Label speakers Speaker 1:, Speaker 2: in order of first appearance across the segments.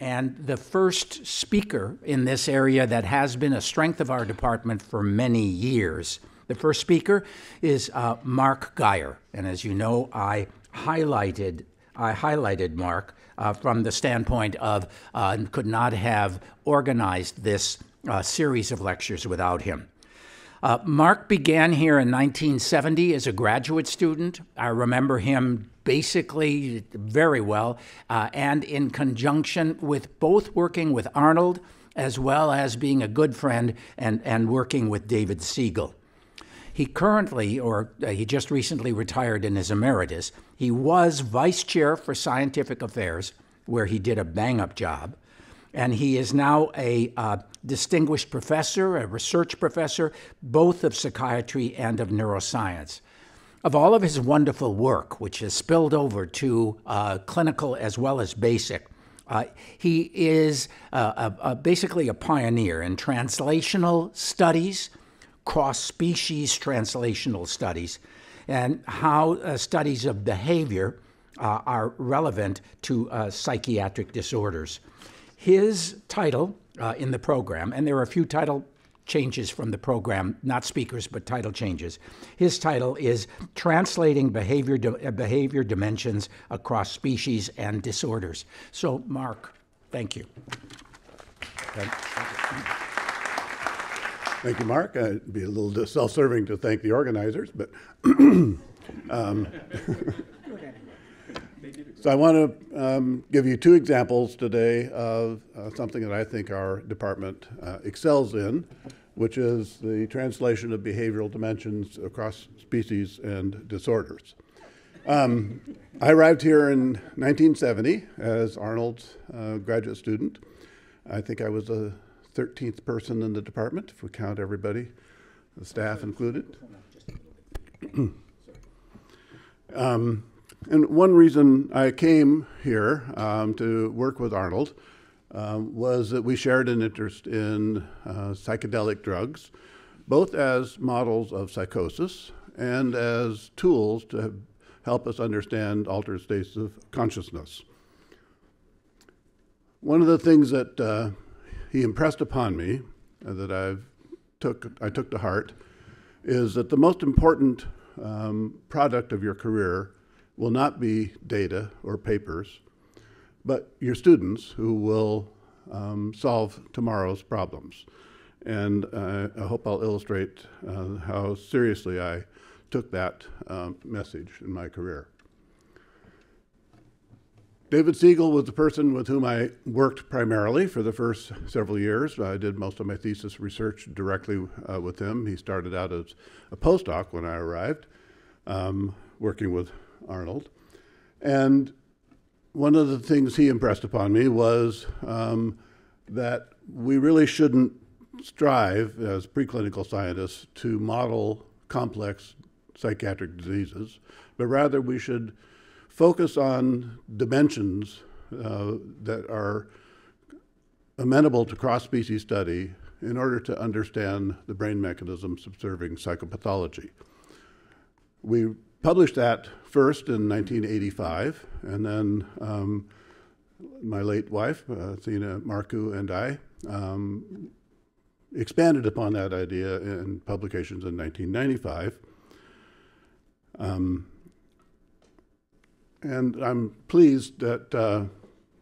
Speaker 1: and the first speaker in this area that has been a strength of our department for many years. The first speaker is Mark Geyer, and as you know, I highlighted Mark from the standpoint of could not have organized this series of lectures without him. Mark began here in 1970 as a graduate student. I remember him basically very well, and in conjunction with both working with Arnold as well as being a good friend and working with David Segal. He currently, or he just recently retired in his Emeritus. He was vice chair for scientific affairs, where he did a bang-up job. And he is now a distinguished professor, a research professor, both of psychiatry and of neuroscience. Of all of his wonderful work, which has spilled over to clinical as well as basic, he is basically a pioneer in translational studies, cross-species translational studies, and how studies of behavior are relevant to psychiatric disorders. His title in the program, and there are a few title changes from the program, not speakers, but title changes. His title is Translating Behavior Dimensions Across Species and Disorders. So, Mark, thank you.
Speaker 2: Thank you, Mark. It'd be a little self-serving to thank the organizers, but so I want to give you two examples today of something that I think our department excels in, which is the translation of behavioral dimensions across species and disorders. I arrived here in 1970 as Arnold's graduate student. I think I was the 13th person in the department, if we count everybody, the staff included. And one reason I came here to work with Arnold was that we shared an interest in psychedelic drugs, both as models of psychosis and as tools to help us understand altered states of consciousness. One of the things that he impressed upon me that I took to heart is that the most important product of your career will not be data or papers, but your students who will solve tomorrow's problems. And I hope I'll illustrate how seriously I took that message in my career. David Segal was the person with whom I worked primarily for the first several years. I did most of my thesis research directly with him. He started out as a postdoc when I arrived, working with Arnold. And one of the things he impressed upon me was that we really shouldn't strive as preclinical scientists to model complex psychiatric diseases, but rather we should focus on dimensions that are amenable to cross-species study in order to understand the brain mechanisms observing psychopathology. We published that first in 1985, and then my late wife, Sina Marcu, and I expanded upon that idea in publications in 1995. And I'm pleased that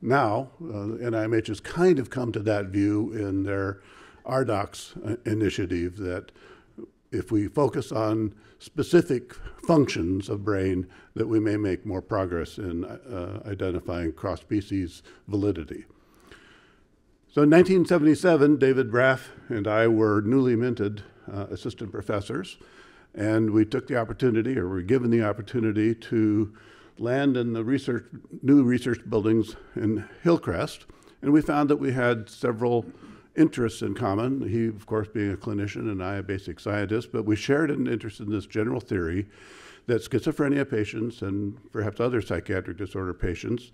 Speaker 2: now NIMH has kind of come to that view in their RDocs initiative, that if we focus on specific functions of brain, that we may make more progress in identifying cross-species validity. So in 1977, David Braff and I were newly minted assistant professors, and we took the opportunity, or were given the opportunity, to land in the new research buildings in Hillcrest, and we found that we had several interests in common. He, of course, being a clinician and I a basic scientist, but we shared an interest in this general theory that schizophrenia patients and perhaps other psychiatric disorder patients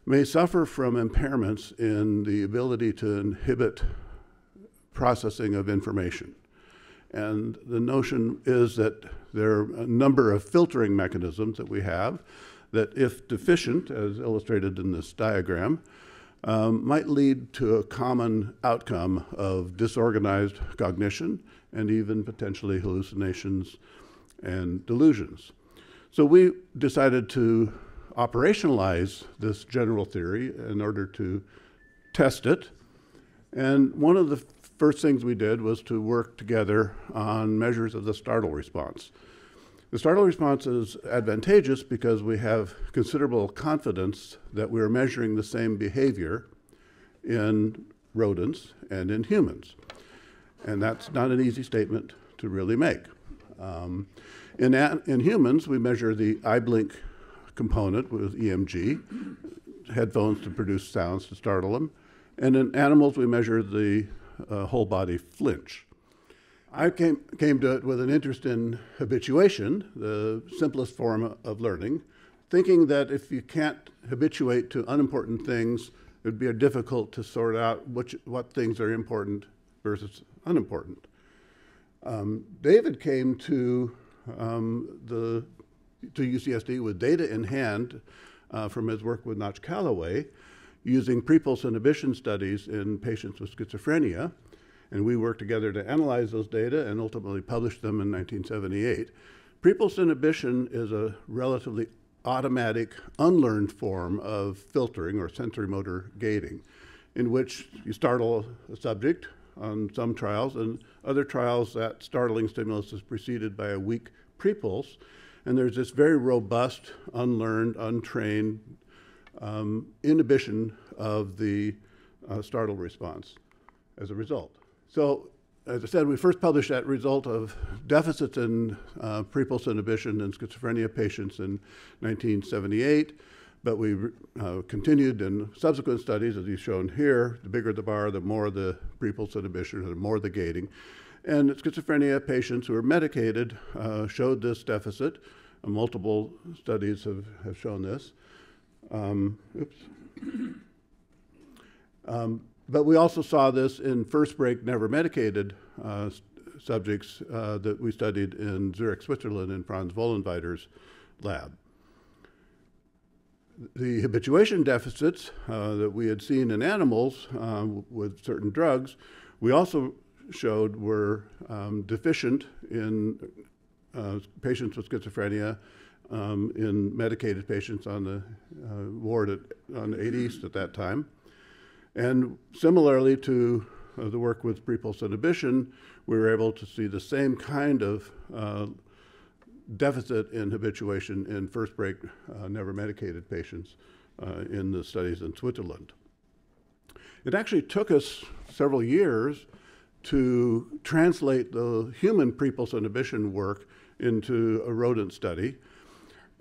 Speaker 2: may suffer from impairments in the ability to inhibit processing of information. And the notion is that there are a number of filtering mechanisms that we have that, if deficient, as illustrated in this diagram, might lead to a common outcome of disorganized cognition and even potentially hallucinations and delusions. So we decided to operationalize this general theory in order to test it. And one of the first things we did was to work together on measures of the startle response. The startle response is advantageous because we have considerable confidence that we're measuring the same behavior in rodents and in humans. And that's not an easy statement to really make. In humans, we measure the eye blink component with EMG, headphones to produce sounds to startle them. And in animals, we measure the whole body flinch. I came to it with an interest in habituation, the simplest form of learning, thinking that if you can't habituate to unimportant things, it would be difficult to sort out what things are important versus unimportant. David came to UCSD with data in hand from his work with Notch Calloway, using prepulse inhibition studies in patients with schizophrenia. And we worked together to analyze those data and ultimately published them in 1978. Prepulse inhibition is a relatively automatic, unlearned form of filtering or sensory motor gating, in which you startle a subject on some trials, and other trials that startling stimulus is preceded by a weak prepulse. And there's this very robust, unlearned, untrained inhibition of the startle response as a result. So, as I said, we first published that result of deficits in prepulse inhibition in schizophrenia patients in 1978, but we continued in subsequent studies, as you've shown here. The bigger the bar, the more the prepulse inhibition, the more the gating. And schizophrenia patients who are medicated showed this deficit. Multiple studies have shown this. But we also saw this in first break, never medicated subjects that we studied in Zurich, Switzerland, in Franz Vollenweider's lab. The habituation deficits that we had seen in animals with certain drugs, we also showed were deficient in patients with schizophrenia, in medicated patients on the ward on 8 East at that time. And similarly to the work with prepulse inhibition, we were able to see the same kind of deficit in habituation in first break, never medicated patients in the studies in Switzerland. It actually took us several years to translate the human prepulse inhibition work into a rodent study.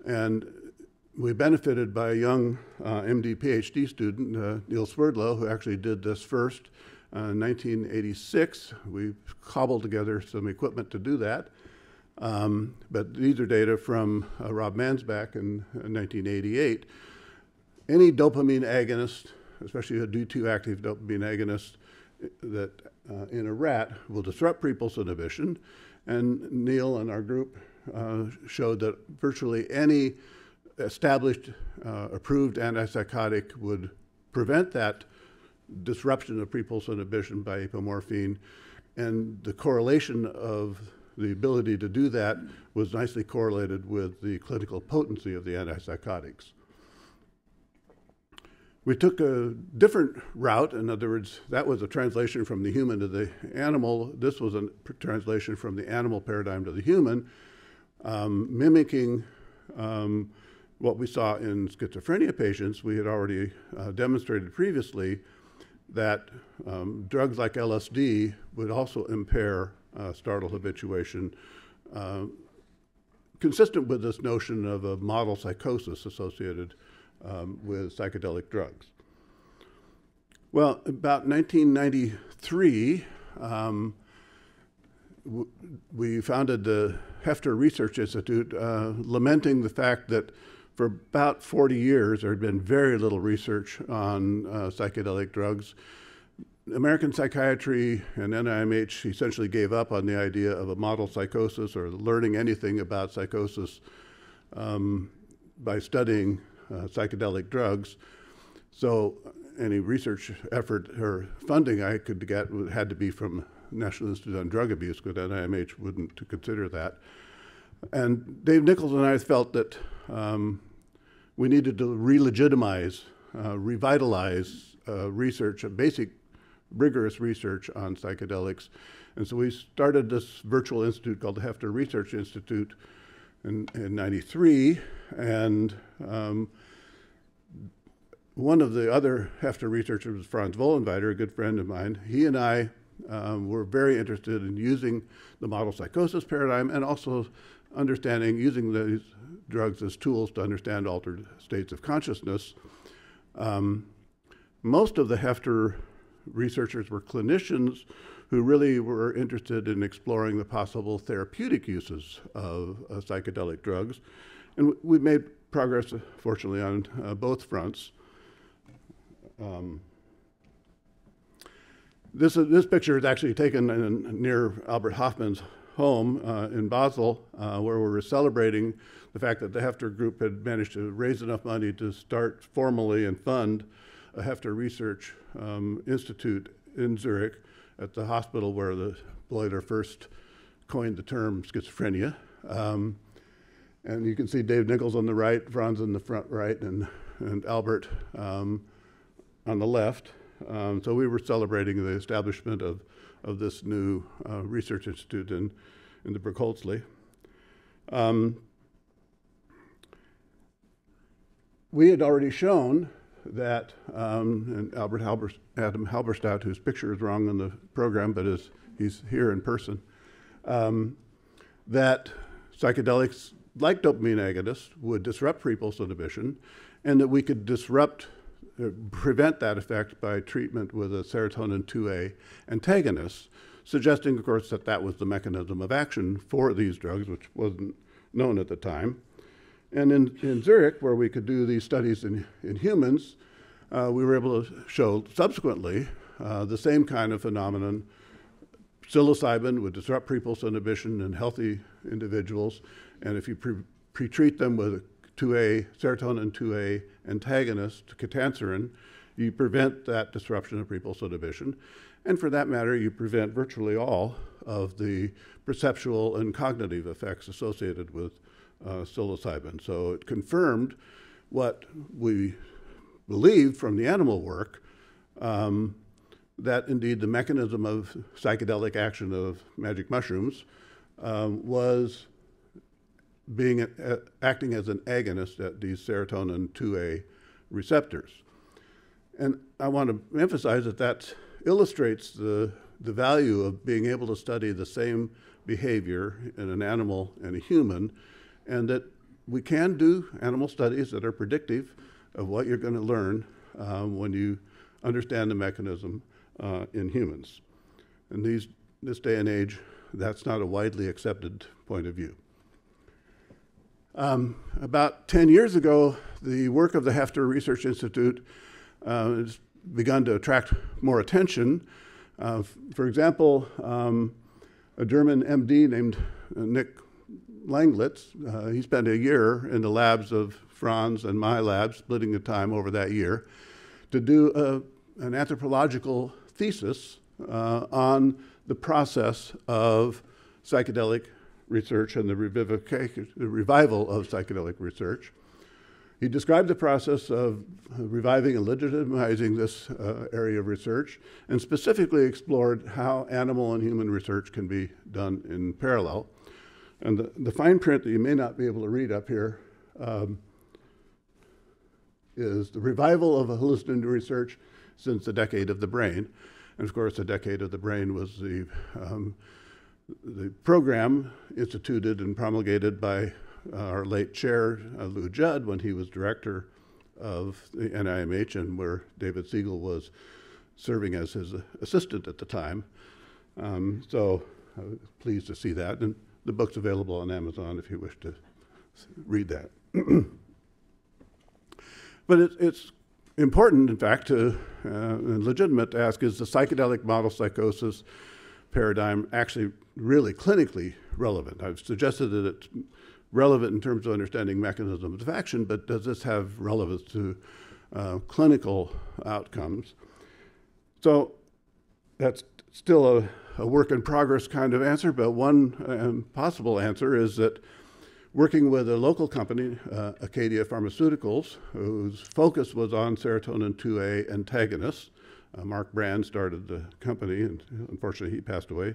Speaker 2: And we benefited by a young MD PhD student, Neil Sverdlow, who actually did this first in 1986. We cobbled together some equipment to do that. But these are data from Rob Mansbach in 1988. Any dopamine agonist, especially a D2 active dopamine agonist, that in a rat will disrupt prepulse inhibition. And Neil and our group showed that virtually any established approved antipsychotic would prevent that disruption of prepulse inhibition by apomorphine. And the correlation of the ability to do that was nicely correlated with the clinical potency of the antipsychotics. We took a different route. In other words, that was a translation from the human to the animal. This was a translation from the animal paradigm to the human, mimicking what we saw in schizophrenia patients. We had already demonstrated previously that drugs like LSD would also impair startle habituation, consistent with this notion of a model psychosis associated with psychedelic drugs. Well, about 1993, we founded the Hefter Research Institute, lamenting the fact that for about 40 years, there had been very little research on psychedelic drugs. American Psychiatry and NIMH essentially gave up on the idea of a model psychosis or learning anything about psychosis by studying psychedelic drugs. So any research effort or funding I could get had to be from National Institute on Drug Abuse, because NIMH wouldn't consider that. And Dave Nichols and I felt that we needed to re-legitimize, revitalize research, a basic rigorous research on psychedelics. And so we started this virtual institute called the Hefter Research Institute in '93. And one of the other Hefter researchers was Franz Vollenweider, a good friend of mine. He and I were very interested in using the model psychosis paradigm and also using these drugs as tools to understand altered states of consciousness. Most of the Hefter researchers were clinicians who really were interested in exploring the possible therapeutic uses of psychedelic drugs. And we made progress, fortunately, on both fronts. This picture is actually taken near Albert Hoffman's home in Basel, where we were celebrating the fact that the Hefter group had managed to raise enough money to start formally and fund a Hefter Research Institute in Zurich at the hospital where the Bleuler first coined the term schizophrenia. And you can see Dave Nichols on the right, Franz in the front right, and Albert on the left. So we were celebrating the establishment of this new research institute in the Prepulse. We had already shown that, and Adam Halberstadt, whose picture is wrong in the program, but he's here in person, that psychedelics like dopamine agonists would disrupt prepulse inhibition, and that we could prevent that effect by treatment with a serotonin 2A antagonist, suggesting, of course, that that was the mechanism of action for these drugs, which wasn't known at the time. And in Zurich, where we could do these studies in humans, we were able to show subsequently the same kind of phenomenon. Psilocybin would disrupt prepulse inhibition in healthy individuals, and if you pre-treat them with a serotonin 2A antagonist, ketanserin, you prevent that disruption of prepulse inhibition. And for that matter, you prevent virtually all of the perceptual and cognitive effects associated with psilocybin. So it confirmed what we believed from the animal work, that indeed the mechanism of psychedelic action of magic mushrooms was acting as an agonist at these serotonin 2A receptors. And I want to emphasize that illustrates the value of being able to study the same behavior in an animal and a human, and that we can do animal studies that are predictive of what you're going to learn when you understand the mechanism in humans. In this day and age, that's not a widely accepted point of view. About 10 years ago, the work of the Hefter Research Institute has begun to attract more attention. For example, a German MD named Nick Langlitz, he spent a year in the labs of Franz and my lab, splitting the time over that year, to do an anthropological thesis on the process of psychedelic research and the revival of psychedelic research. He described the process of reviving and legitimizing this area of research, and specifically explored how animal and human research can be done in parallel. And the fine print that you may not be able to read up here is the revival of hallucinogen research since the decade of the brain. And of course, the decade of the brain was the program instituted and promulgated by our late chair, Lou Judd, when he was director of the NIMH, and where David Segal was serving as his assistant at the time. So I was pleased to see that. And the book's available on Amazon if you wish to read that. But it's important, in fact, and legitimate to ask, is the psychedelic model psychosis paradigm actually really clinically relevant? I've suggested that it's relevant in terms of understanding mechanisms of action, but does this have relevance to clinical outcomes. So that's still a work in progress kind of answer, but one possible answer is that working with a local company, Acadia Pharmaceuticals, whose focus was on serotonin 2A antagonists. Mark Brand started the company, and unfortunately he passed away.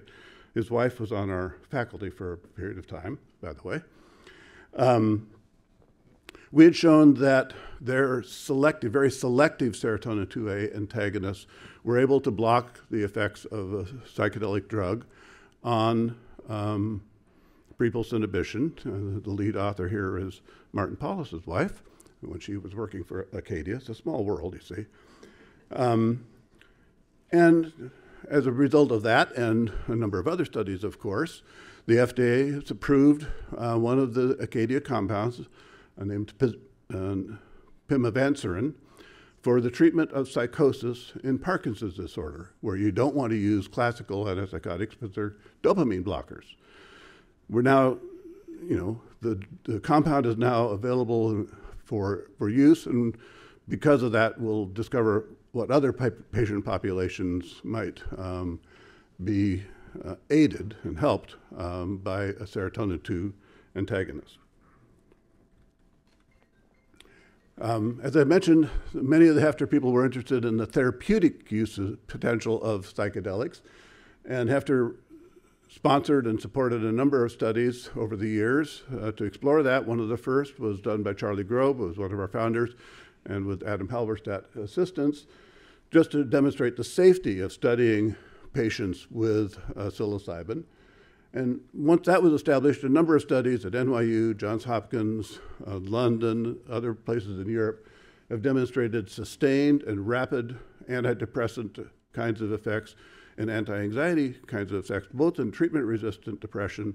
Speaker 2: His wife was on our faculty for a period of time, by the way. We had shown that their selective, very selective serotonin 2A antagonists were able to block the effects of a psychedelic drug on Prepulse inhibition. The lead author here is Martin Paulus's wife, when she was working for Acadia. It's a small world, you see. And as a result of that, and a number of other studies, of course, the FDA has approved one of the Acadia compounds named pimavanserin for the treatment of psychosis in Parkinson's disorder, where you don't want to use classical antipsychotics because they're dopamine blockers. We're now, the compound is now available for use, and because of that, we'll discover what other patient populations might be aided and helped by a serotonin 2 antagonist. As I mentioned, many of the Hefter people were interested in the therapeutic use potential of psychedelics, and Hefter sponsored and supported a number of studies over the years to explore that. One of the first was done by Charlie Grove, who was one of our founders, and with Adam Halberstadt assistance, just to demonstrate the safety of studying patients with psilocybin. And once that was established, a number of studies at NYU, Johns Hopkins, London, other places in Europe have demonstrated sustained and rapid antidepressant kinds of effects and anti-anxiety kinds of effects, both in treatment-resistant depression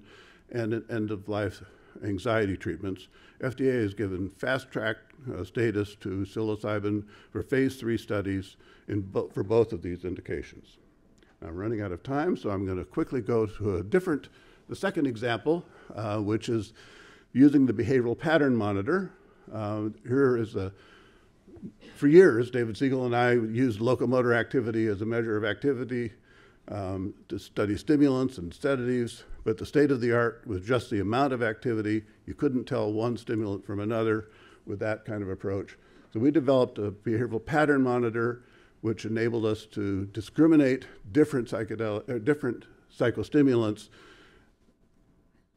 Speaker 2: and in end-of-life anxiety treatments. FDA has given fast-track status to psilocybin for phase 3 studies for both of these indications. I'm running out of time, so I'm going to quickly go to the second example, which is using the behavioral pattern monitor. Here is for years, David Segal and I used locomotor activity as a measure of activity to study stimulants and sedatives, but the state of the art was just the amount of activity. You couldn't tell one stimulant from another with that kind of approach. So we developed a behavioral pattern monitor which enabled us to discriminate different psychostimulants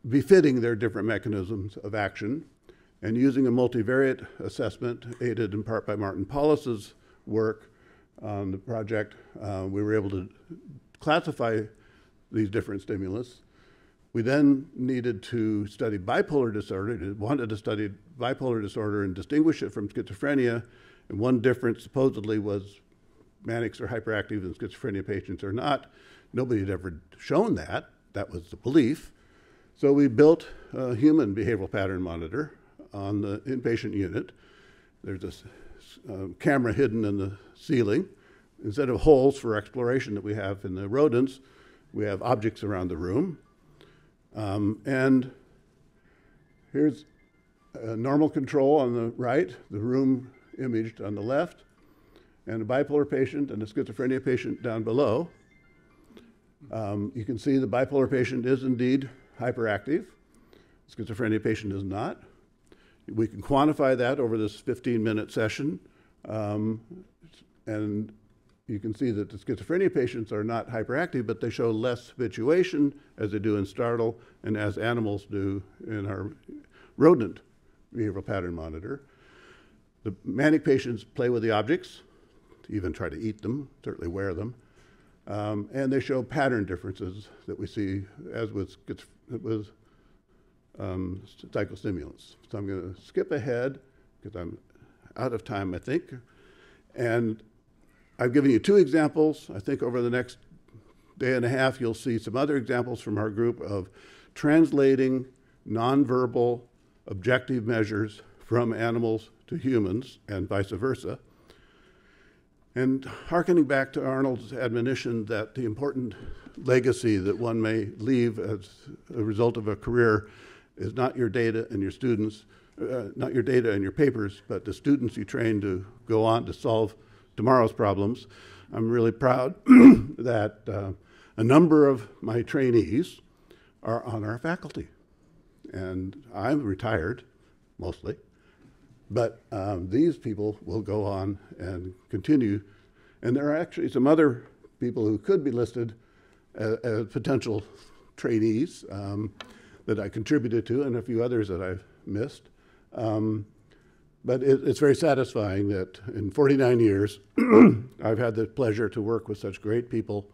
Speaker 2: befitting their different mechanisms of action. And using a multivariate assessment, aided in part by Martin Paulus's work on the project, we were able to classify these different stimulants. We then needed to study bipolar disorder, wanted to study bipolar disorder and distinguish it from schizophrenia. And one difference supposedly was manics are hyperactive and schizophrenia patients are not. Nobody had ever shown that. That was the belief. So we built a human behavioral pattern monitor on the inpatient unit. There's a camera hidden in the ceiling. Instead of holes for exploration that we have in the rodents, we have objects around the room. And here's a normal control on the right, the room imaged on the left, and a bipolar patient and a schizophrenia patient down below. You can see the bipolar patient is indeed hyperactive. The schizophrenia patient is not. We can quantify that over this 15-minute session. And you can see that the schizophrenia patients are not hyperactive, but they show less habituation as they do in Startle and as animals do in our rodent behavioral pattern monitor. The manic patients play with the objects, even try to eat them, certainly wear them. And they show pattern differences that we see as with psychostimulants. So I'm going to skip ahead because I'm out of time, I think. And I've given you 2 examples. I think over the next day and a half, you'll see some other examples from our group of translating nonverbal objective measures from animals to humans and vice versa. And hearkening back to Arnold's admonition that the important legacy that one may leave as a result of a career is not your data and your students, not your data and your papers, but the students you train to go on to solve tomorrow's problems. I'm really proud that a number of my trainees are on our faculty. And I'm retired, mostly. But these people will go on and continue. And there are actually some other people who could be listed as potential trainees that I contributed to, and a few others that I've missed. But it's very satisfying that in 49 years, I've had the pleasure to work with such great people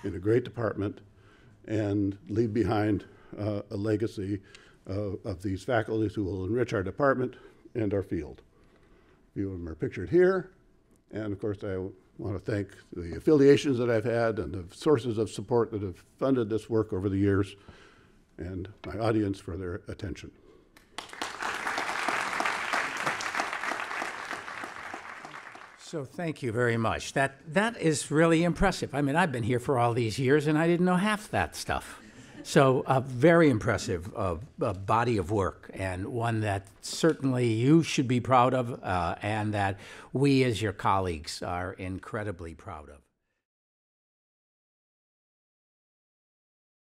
Speaker 2: in a great department and leave behind a legacy of these faculties who will enrich our department and our field. A few of them are pictured here. And of course, I want to thank the affiliations that I've had and the sources of support that have funded this work over the years, and my audience for their attention.
Speaker 1: So thank you very much. That is really impressive. I mean, I've been here for all these years, and I didn't know half that stuff. So a very impressive body of work, and one that certainly you should be proud of, and that we as your colleagues are incredibly proud of.